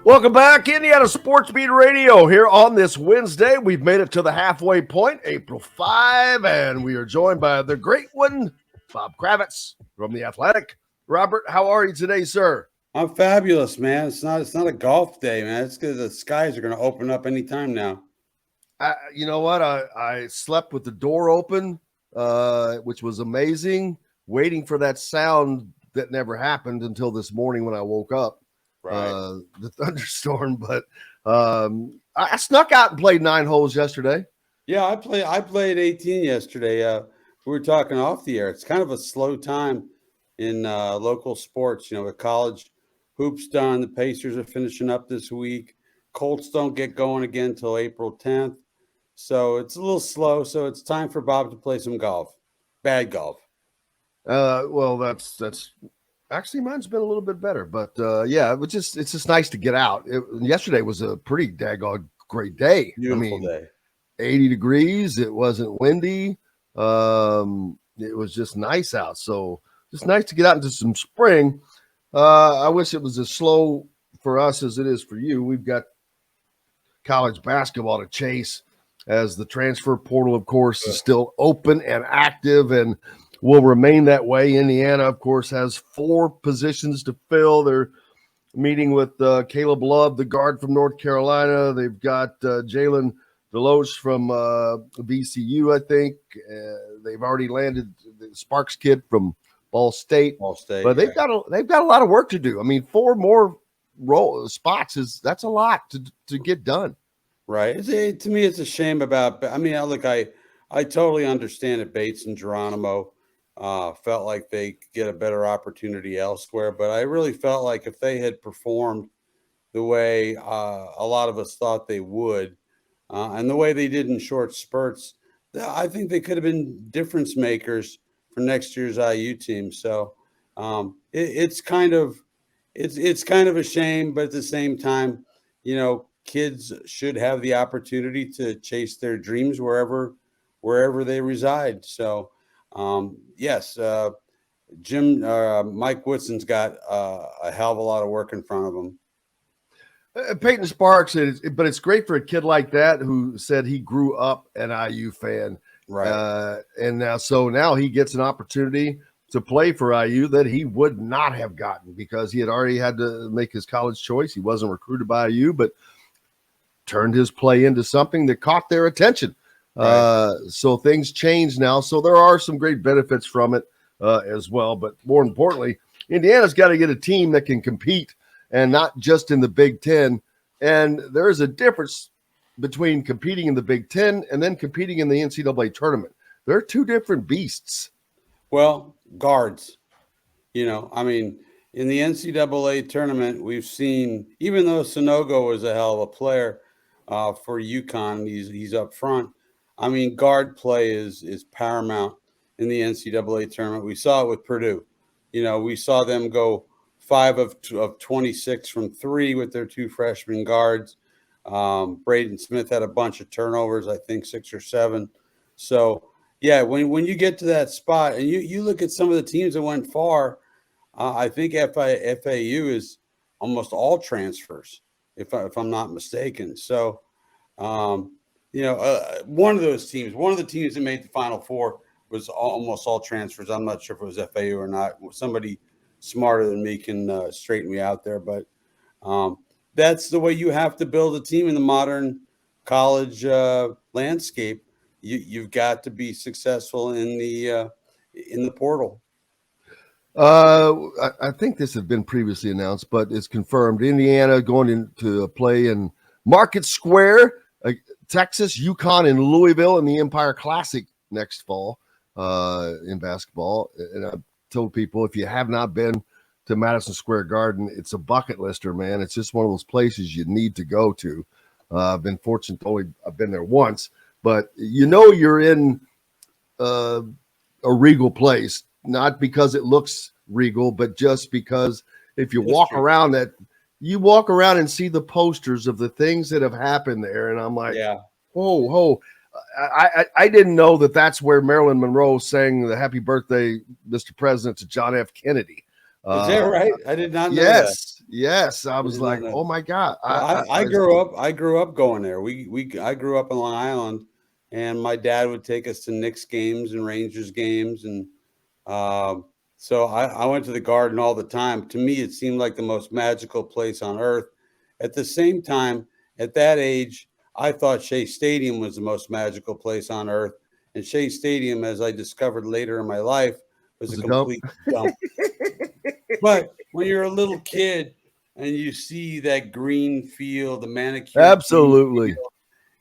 Welcome back, Indiana Sports Beat Radio. Here on this Wednesday, we've made it to the halfway point, April 5, and we are joined by the great one, Bob Kravitz from The Athletic. Robert, how are you today, sir? I'm fabulous, man. It's not a golf day, man. It's because the skies are going to open up anytime now. You know what? I slept with the door open, which was amazing, waiting for that sound that never happened until this morning when I woke up. Right. The thunderstorm, but I snuck out and played 9 holes yesterday. Yeah, I played 18 yesterday. We were talking off the air. It's kind of a slow time in local sports. You know, with college hoops done, the Pacers are finishing up this week. Colts don't get going again until April 10th. So it's a little slow. So it's time for Bob to play some golf. Bad golf. Well, that's actually mine's been a little bit better, but yeah, it's just nice to get out. Yesterday was a pretty daggone great day. Beautiful day. 80 degrees. It wasn't windy. It was just nice out. So just nice to get out into some spring. I wish it was as slow for us as it is for you. We've got college basketball to chase as the transfer portal, of course, is still open and active and will remain that way. Indiana, of course, has 4 positions to fill. They're meeting with Caleb Love, the guard from North Carolina. They've got Jalen Deloche from VCU, I think. They've already landed the Sparks kid from Ball State. But they've got a lot of work to do. I mean, 4 more spots that's a lot to get done. Right. To me, it's a shame about. I mean, look, I totally understand that Bates and Geronimo felt like they could get a better opportunity elsewhere, but I really felt like if they had performed the way a lot of us thought they would, and the way they did in short spurts, I think they could have been difference makers for next year's IU team. So it's kind of a shame, but at the same time, you know, kids should have the opportunity to chase their dreams wherever they reside. So yes, Mike Woodson's got a hell of a lot of work in front of him. Peyton Sparks, but it's great for a kid like that who said he grew up an IU fan. Right. And now he gets an opportunity to play for IU that he would not have gotten because he had already had to make his college choice. He wasn't recruited by IU, but turned his play into something that caught their attention. Right. So things change now. So there are some great benefits from it as well. But more importantly, Indiana's got to get a team that can compete and not just in the Big Ten. And there is a difference between competing in the Big Ten and then competing in the NCAA tournament. They're 2 different beasts. Well, guards, you know, I mean, in the NCAA tournament, we've seen, even though Sonogo was a hell of a player for UConn, he's up front. I mean, guard play is paramount in the NCAA tournament. We saw it with Purdue. You know, we saw them go 5 of 26 from 3 with their 2 freshman guards. Braden Smith had a bunch of turnovers, I think 6 or 7. So, yeah, when you get to that spot and you look at some of the teams that went far, I think FAU is almost all transfers, if I'm not mistaken. So, you know, one of the teams that made the Final Four was almost all transfers. I'm not sure if it was FAU or not. Somebody smarter than me can straighten me out there. But that's the way you have to build a team in the modern college landscape. You've got to be successful in the portal. I think this had been previously announced, but it's confirmed. Indiana going into play in Market Square, Texas, UConn, and Louisville in the Empire Classic next fall in basketball. And I told people, if you have not been to Madison Square Garden, it's a bucket lister, man. It's just one of those places you need to go to. I've been fortunate I've been there once, but you know you're in a regal place, not because it looks regal, but just because if you walk around and see the posters of the things that have happened there, and I'm like, yeah, whoa. I didn't know that that's where Marilyn Monroe sang the Happy Birthday, Mr. President, to John F. Kennedy. Is that right? I did not know that. Yes, I was like, oh my God. I grew up going there. I grew up in Long Island, and my dad would take us to Knicks games and Rangers games, and so I went to the Garden all the time. To me, it seemed like the most magical place on earth. At the same time, at that age, I thought Shea Stadium was the most magical place on earth. And Shea Stadium, as I discovered later in my life, was a complete dump. But when you're a little kid and you see that green field, the manicured Absolutely.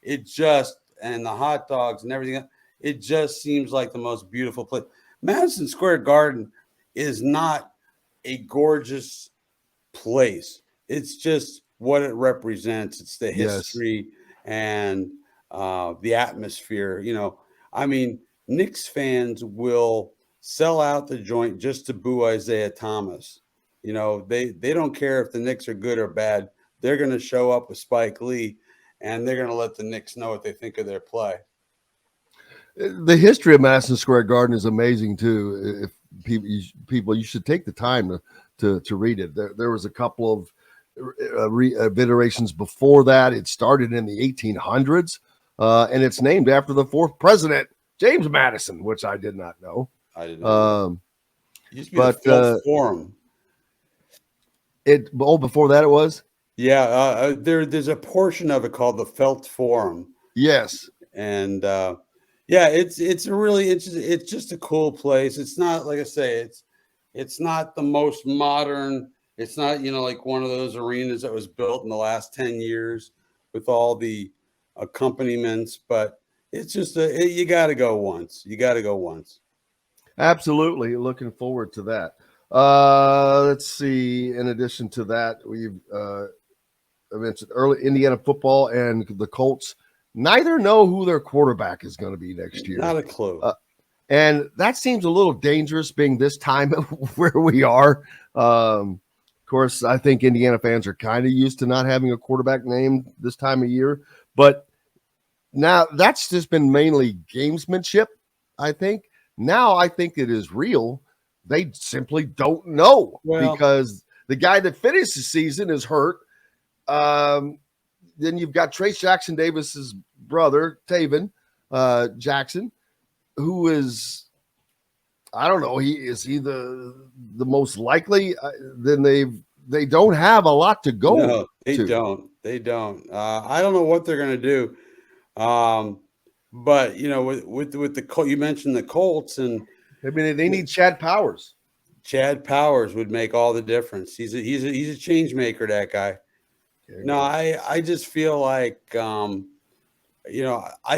field, and the hot dogs and everything, it just seems like the most beautiful place. Madison Square Garden is not a gorgeous place. It's just what it represents. It's the history and the atmosphere. I mean, Knicks fans will sell out the joint just to boo Isaiah Thomas. They don't care if the Knicks are good or bad. They're going to show up with Spike Lee, and they're going to let the Knicks know what they think of their play. The history of Madison Square Garden is amazing too. If people, you should take the time to read it. There was a couple of iterations before that. It started in the 1800s, and it's named after the fourth president, James Madison, which I did not know. I didn't know. It used to be the Felt Forum. Before that it was? Yeah, there's a portion of it called the Felt Forum. Yes. And yeah, it's a really interesting. It's just a cool place. It's not, like I say, it's not the most modern. It's not, like one of those arenas that was built in the last 10 years with all the accompaniments, but it's just you got to go once. You got to go once. Absolutely. Looking forward to that. Let's see. In addition to that, we've mentioned early Indiana football and the Colts. Neither know who their quarterback is going to be next year. Not a clue. And that seems a little dangerous being this time where we are. Of course, I think Indiana fans are kind of used to not having a quarterback named this time of year. But now that's just been mainly gamesmanship, I think. Now I think it is real. They simply don't know because the guy that finished the season is hurt. Then you've got Trace Jackson Davis's brother, Taven Jackson, who is, I don't know, is he the most likely? Then they don't have a lot to go. No, they don't. They don't. I don't know what they're going to do. But with the Colts, you mentioned the Colts, and I mean they need Chad Powers. Chad Powers would make all the difference. He's a change maker, that guy. No, I just feel like I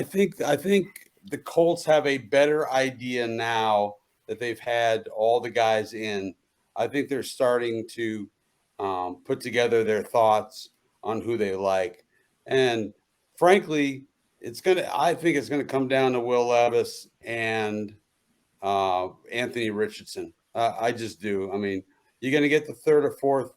think the Colts have a better idea now that they've had all the guys in. I think they're starting to put together their thoughts on who they like, and frankly, I think it's gonna come down to Will Levis and Anthony Richardson. I just do. I mean, you're gonna get the third or fourth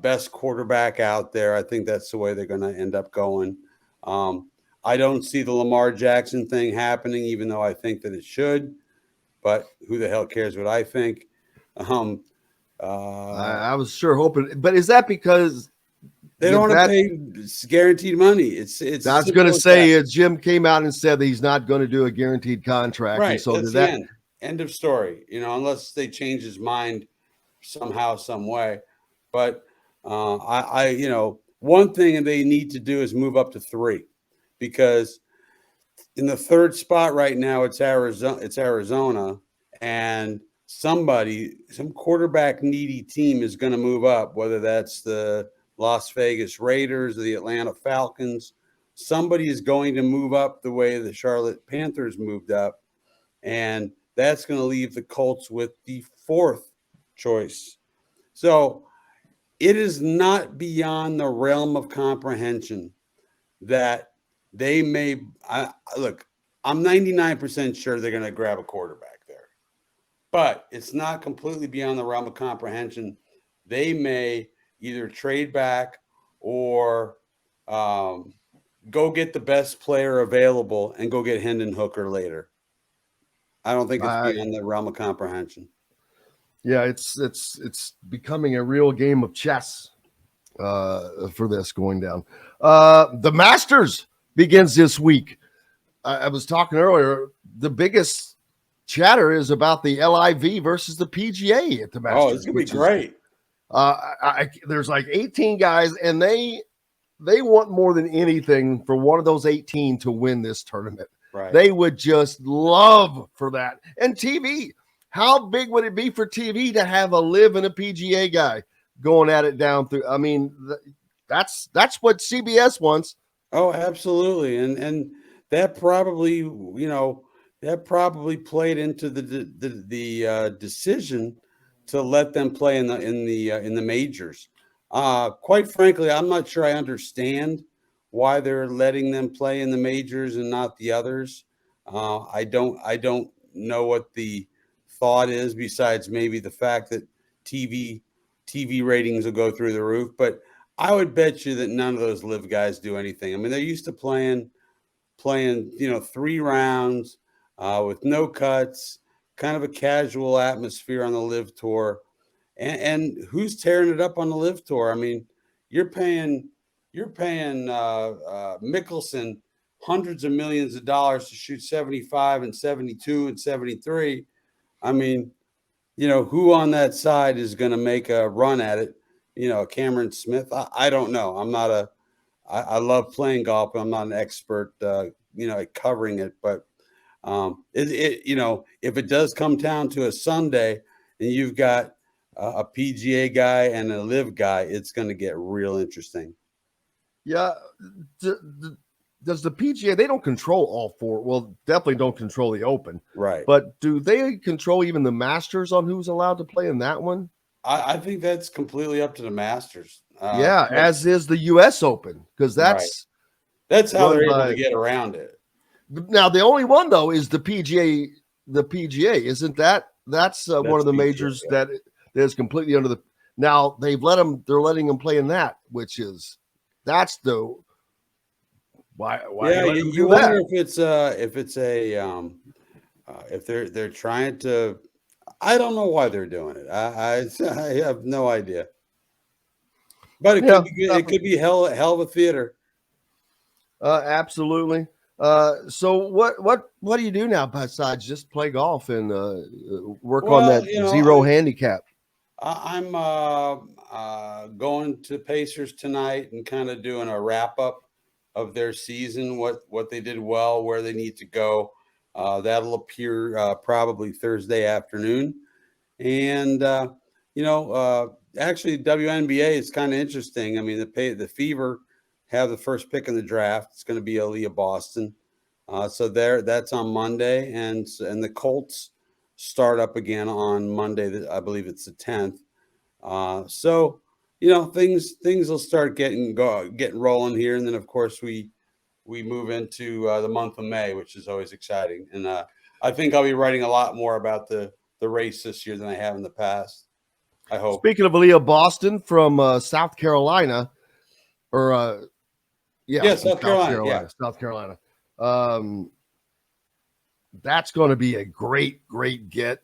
best quarterback out there. I think that's the way they're going to end up going. I don't see the Lamar Jackson thing happening, even though I think that it should. But who the hell cares what I think? I was sure hoping, but is that because they don't want to pay guaranteed money? I was going to say Jim came out and said that he's not going to do a guaranteed contract. Right. And so that's the end of story. Unless they change his mind somehow, some way. But one thing they need to do is move up to 3, because in the third spot right now, it's Arizona, and some quarterback needy team is going to move up, whether that's the Las Vegas Raiders or the Atlanta Falcons. Somebody is going to move up the way the Charlotte Panthers moved up, and that's going to leave the Colts with the 4th choice. So it is not beyond the realm of comprehension that they may look. I'm 99% sure they're going to grab a quarterback there, but it's not completely beyond the realm of comprehension. They may either trade back or go get the best player available and go get Hendon Hooker later. I don't think it's beyond the realm of comprehension. Yeah, it's becoming a real game of chess for this going down. The Masters begins this week. I was talking earlier. The biggest chatter is about the LIV versus the PGA at the Oh, it's Masters, gonna be which is great. there's like 18 guys, and they want more than anything for one of those 18 to win this tournament. Right. They would just love for that. And TV, how big would it be for TV to have a LIV and a PGA guy going at it down through? I mean, that's what CBS wants. Oh, absolutely. And that probably, that probably played into the decision to let them play in the majors. Quite frankly, I'm not sure I understand why they're letting them play in the majors and not the others. I don't know what the thought is, besides maybe the fact that TV ratings will go through the roof. But I would bet you that none of those LIV guys do anything. I mean, they're used to playing 3 rounds with no cuts, kind of a casual atmosphere on the LIV tour. And who's tearing it up on the LIV tour? I mean, you're paying Mickelson hundreds of millions of dollars to shoot 75 and 72 and 73. I mean, who on that side is going to make a run at it? Cameron Smith. I don't know. I love playing golf, but I'm not an expert, at covering it. But if it does come down to a Sunday and you've got a PGA guy and a LIV guy, it's going to get real interesting. Yeah. Does the PGA, they don't control all four? Well, definitely don't control the Open. Right. But do they control even the Masters on who's allowed to play in that one? I think that's completely up to the Masters. As is the U.S. Open, because that's how they're able to get around it. Now, the only one, though, is the PGA. The PGA, isn't that? That's one of the PGA, majors that is completely under the. Now they're letting them play in that, which is that's the. Why you wonder if they're trying to. I don't know why they're doing it. I have no idea. But it could be hell of a theater. Absolutely. So what do you do now besides just play golf and work on that zero handicap? I'm going to Pacers tonight and kind of doing a wrap up of their season, what they did well, where they need to go. That'll appear probably Thursday afternoon. And actually WNBA is kind of interesting. I mean, the Fever have the first pick in the draft. It's going to be Aaliyah Boston. So that's on Monday, and the Colts start up again on Monday. I believe it's the 10th. So things will start getting rolling here, and then of course we move into the month of May, which is always exciting. And I think I'll be writing a lot more about the race this year than I have in the past. I hope. Speaking of Aaliyah Boston from South Carolina, or South Carolina. South Carolina. That's going to be a great get.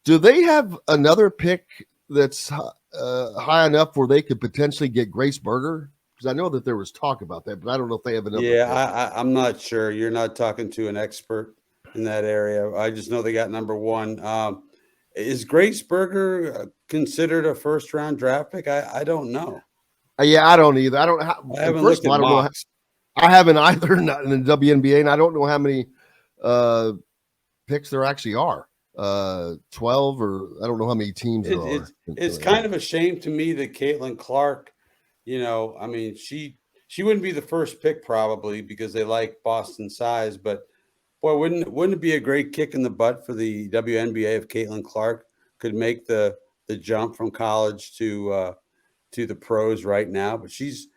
Do they have another pick that's high enough where they could potentially get Grace Berger? Because I know that there was talk about that, but I don't know if they have another. Yeah, I'm not sure. You're not talking to an expert in that area. I just know they got number one. Is Grace Berger considered a first round draft pick? I don't know. Yeah, I don't either. I haven't looked at mocks. I haven't either, not in the WNBA, and I don't know how many picks there actually are. 12, or I don't know how many teams there are. It's kind of a shame to me that Caitlin Clark, I mean, she wouldn't be the first pick probably because they like Boston's size, but boy, wouldn't it be a great kick in the butt for the WNBA if Caitlin Clark could make the jump from college to the pros right now? But she's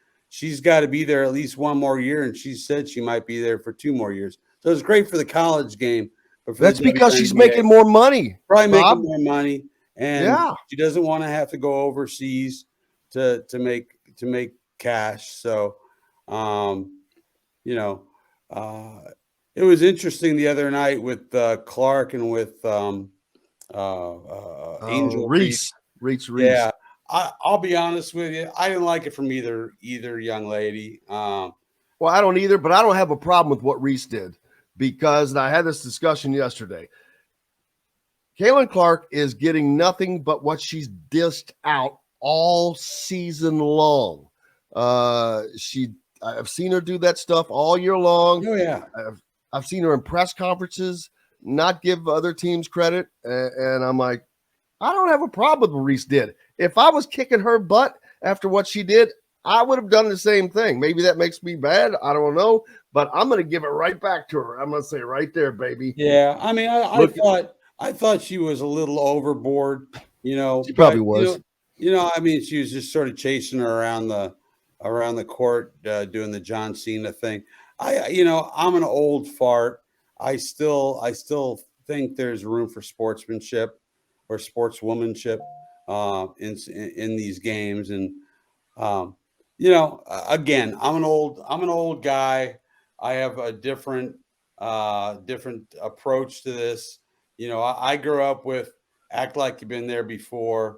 got to be there at least one more year, and she said she might be there for 2 more years. So it's great for the college game. But that's because she's making more money. Probably making more money, and she doesn't want to have to go overseas to make cash. So, it was interesting the other night with Clark and with Angel Reese. Yeah, I'll be honest with you. I didn't like it from either young lady. Well, I don't either, but I don't have a problem with what Reese did because, and I had this discussion yesterday, Caitlin Clark is getting nothing but what she's dished out all season long. I've seen her do that stuff all year long. Oh yeah, I've seen her in press conferences not give other teams credit, and I'm like, I don't have a problem with what Reese did. If I was kicking her butt after what she did, I would have done the same thing. Maybe that makes me bad. I don't know, but I'm going to give it right back to her. I'm going to say right there, baby. Yeah, I mean, I thought she was a little overboard. She probably was. I mean, she was just sort of chasing her around the court, doing the John Cena thing. I'm an old fart. I still think there's room for sportsmanship or sportswomanship in these games. And again, I'm an old guy. I have a different approach to this. I grew up with act like you've been there before,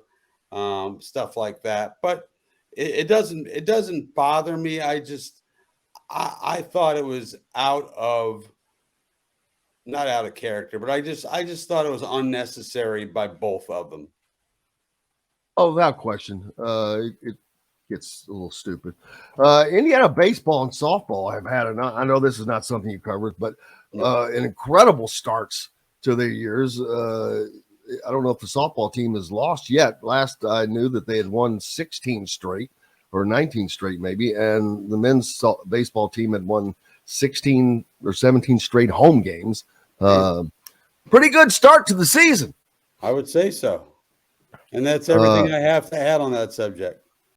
stuff like that. But it doesn't bother me. I thought it was not out of character, but I just thought it was unnecessary by both of them. Oh, without question. It gets a little stupid. Indiana baseball and softball have had I know this is not something you covered, but an incredible starts to their years. I don't know if the softball team has lost yet. Last I knew that they had won 16 straight or 19 straight maybe, and the men's baseball team had won 16 or 17 straight home games. Pretty good start to the season. I would say so. And that's everything I have to add on that subject.